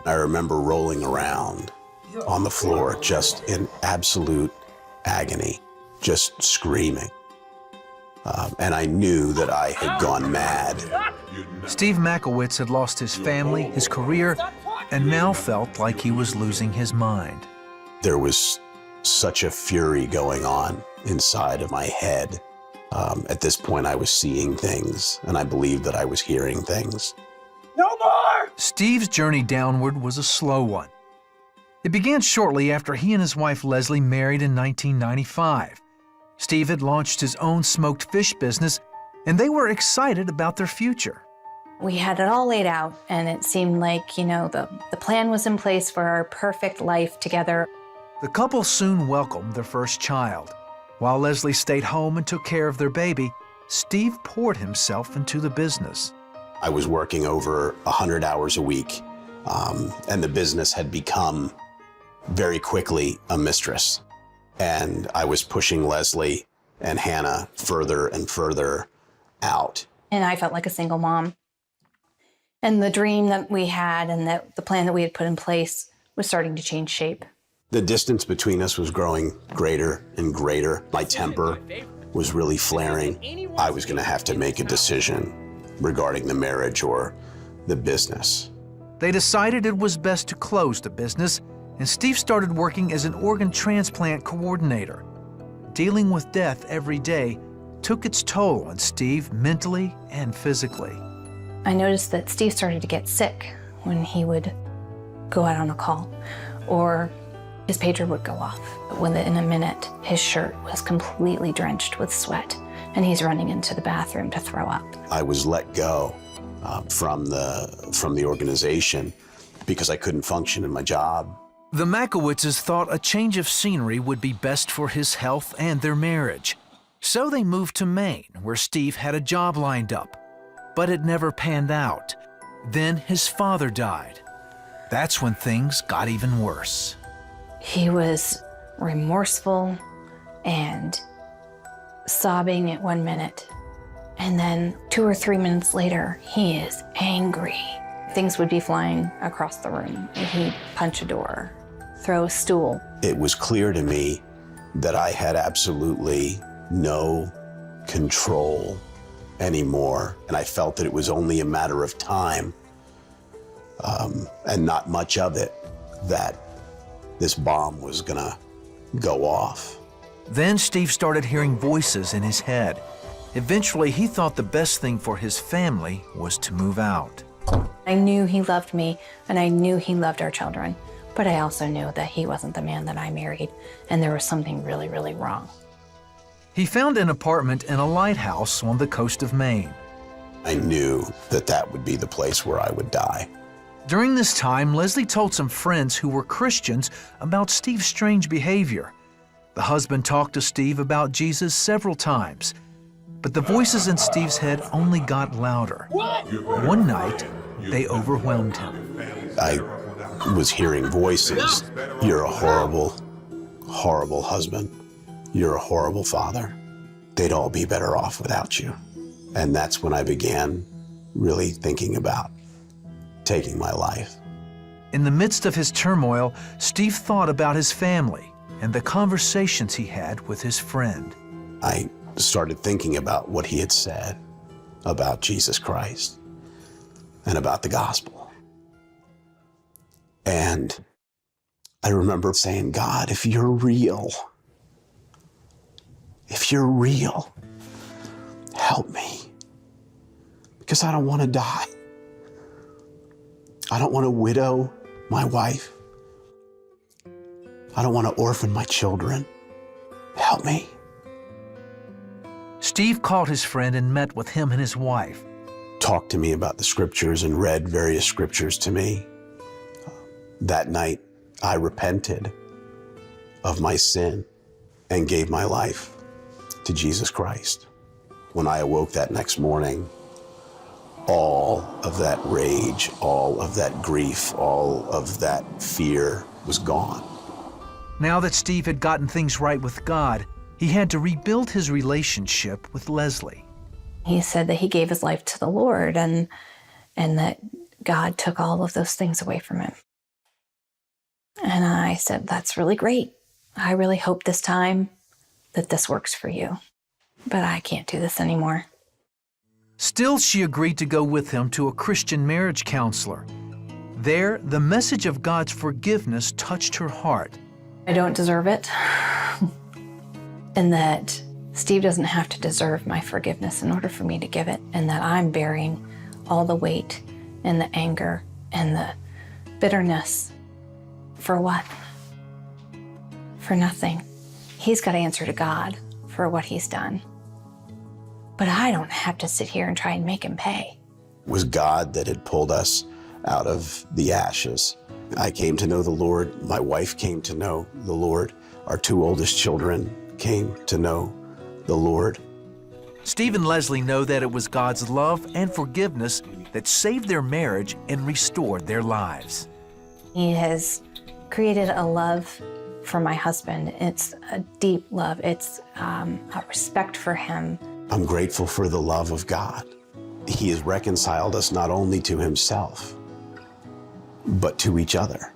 I remember rolling around on the floor just in absolute agony, just screaming. And I knew that I had gone mad. Steve Makowitz had lost his family, his career, and now felt like he was losing his mind. There was such a fury going on inside of my head. At this point, I was seeing things, and I believed that I was hearing things. No more! Steve's journey downward was a slow one. It began shortly after he and his wife Leslie married in 1995. Steve had launched his own smoked fish business, and they were excited about their future. We had it all laid out, and it seemed like, the plan was in place for our perfect life together. The couple soon welcomed their first child. While Leslie stayed home and took care of their baby, Steve poured himself into the business. I was working over 100 hours a week, and the business had become very quickly a mistress. And I was pushing Leslie and Hannah further and further out. And I felt like a single mom. And the dream that we had and the plan that we had put in place was starting to change shape. The distance between us was growing greater and greater. My temper was really flaring. I was going to have to make a decision regarding the marriage or the business. They decided it was best to close the business, and Steve started working as an organ transplant coordinator. Dealing with death every day took its toll on Steve mentally and physically. I noticed that Steve started to get sick when he would go out on a call, or his pager would go off. Within a minute, his shirt was completely drenched with sweat, and he's running into the bathroom to throw up. I was let go from the organization because I couldn't function in my job. The Makowitzes thought a change of scenery would be best for his health and their marriage. So they moved to Maine, where Steve had a job lined up. But it never panned out. Then his father died. That's when things got even worse. He was remorseful and sobbing at 1 minute. And then 2 or 3 minutes later, he is angry. Things would be flying across the room. He'd punch a door, throw a stool. It was clear to me that I had absolutely no control anymore, and I felt that it was only a matter of time, and not much of it, that this bomb was gonna go off. Then Steve started hearing voices in his head. Eventually, he thought the best thing for his family was to move out. I knew he loved me, and I knew he loved our children, but I also knew that he wasn't the man that I married, and there was something really, really wrong. He found an apartment in a lighthouse on the coast of Maine. I knew that that would be the place where I would die. During this time, Leslie told some friends who were Christians about Steve's strange behavior. The husband talked to Steve about Jesus several times, but the voices in Steve's head only got louder. One night, they overwhelmed him. I was hearing voices. You're a horrible, horrible husband. You're a horrible father. They'd all be better off without you. And that's when I began really thinking about taking my life. In the midst of his turmoil, Steve thought about his family and the conversations he had with his friend. I started thinking about what he had said about Jesus Christ and about the gospel. And I remember saying, God, if you're real, help me, because I don't want to die. I don't want to widow my wife. I don't want to orphan my children. Help me. Steve called his friend and met with him and his wife. Talked to me about the scriptures and read various scriptures to me. That night, I repented of my sin and gave my life to Jesus Christ. When I awoke that next morning, all of that rage, all of that grief, all of that fear was gone. Now that Steve had gotten things right with God, he had to rebuild his relationship with Leslie. He said that he gave his life to the Lord and that God took all of those things away from him. And I said, that's really great. I really hope this time that this works for you. But I can't do this anymore. Still, she agreed to go with him to a Christian marriage counselor. There, the message of God's forgiveness touched her heart. I don't deserve it. And that Steve doesn't have to deserve my forgiveness in order for me to give it. And that I'm bearing all the weight and the anger and the bitterness. For what? For nothing. He's got to answer to God for what he's done. But I don't have to sit here and try and make him pay. It was God that had pulled us out of the ashes. I came to know the Lord. My wife came to know the Lord. Our two oldest children came to know the Lord. Steve and Leslie know that it was God's love and forgiveness that saved their marriage and restored their lives. He has created a love for my husband. It's a deep love. It's a respect for him. I'm grateful for the love of God. He has reconciled us not only to himself, but to each other.